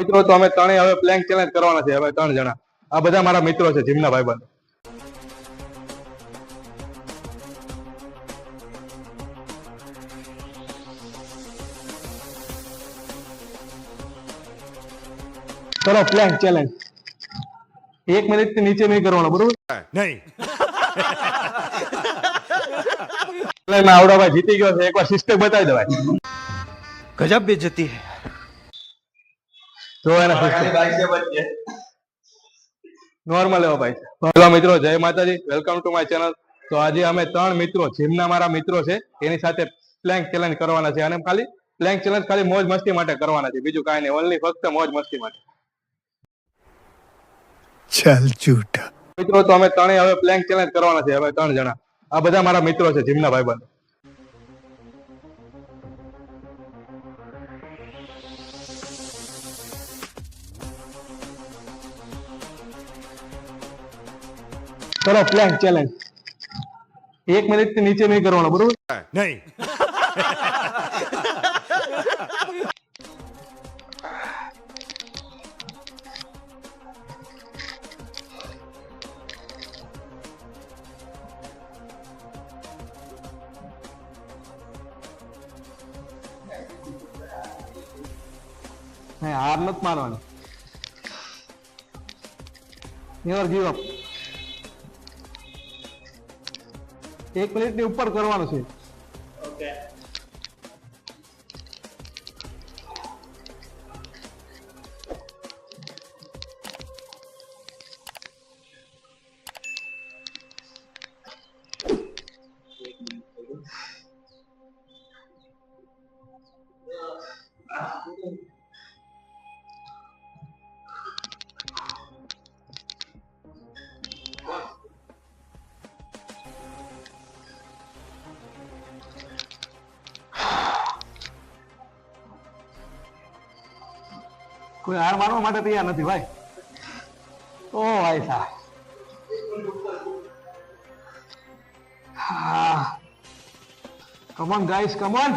મિત્રો તો અમે ત્રણેય હવે પ્લેન્ક ચેલેન્જ કરવાના છે. હવે 3 જણા આ બધા મારા મિત્રો છે, જીમના ભાઈબંધ. ચલો પ્લેન્ક ચેલેન્જ 1 મિનિટ થી નીચે નહીં કરવાનો, બરોબર? નહીં. આવડાભાઈ જીતી ગયો છે. એકવાર સિસ્ટમ બતાવી દેવાય. गजब बेइज्जती है. જો એના નોર્મલ એવો ભાઈ. હેલો મિત્રો, જય માતાજી, વેલકમ ટુ માય ચેનલ. તો આજે અમે 3 મિત્રો, જીમના મારા મિત્રો છે, એની સાથે પ્લેન્ક ચેલેન્જ કરવાના છે. અને ખાલી પ્લેન્ક ચેલેન્જ ખાલી મોજ મસ્તી માટે કરવાના છે, બીજું કાંઈ નહીં. ઓનલી ફક્ત મોજ મસ્તી માટે. चल झूठा. મિત્રો તો અમે ત્રણેય હવે પ્લેન્ક ચેલેન્જ કરવાના છે. હવે 3 જણા આ બધા મારા મિત્રો છે, જીમના ભાઈબંધ. ચલો પ્લેન્ક ચેલેન્જ 1 મિનિટ થી નીચે નહીં કરવાનો, બરોબર? नहीं. હાર નથી મારવાની. Never give up. 1 મિનિટ ની ઉપર કરવાનું છે. કોઈ હાર માનવા માટે તૈયાર નથી ભાઈ. ઓ ભાઈ સાહેબ, come on guys, come on.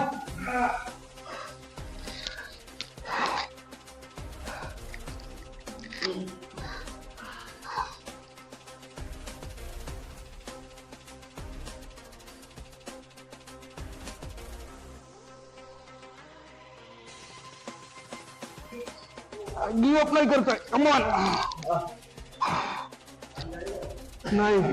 Give up નહીં કરતો, કમ ઓન. નહીં.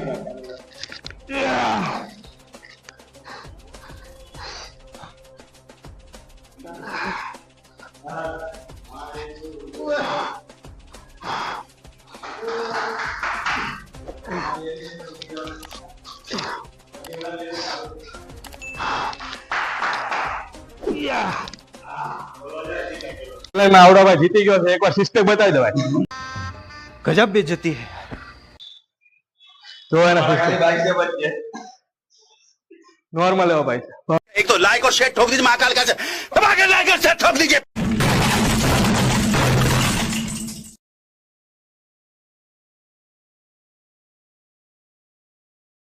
આવડાભાઈ જીતી ગયો છે. એકવાર સિસ્ટમ બતાવી દેવાય. गजब बेइज्जती है. જો એના નોર્મલ એવો ભાઈ. एक तो लाइक और शेयर ठोक दीजिए, महाकाल का दबा के लाइक और शेयर ठोक दीजिए.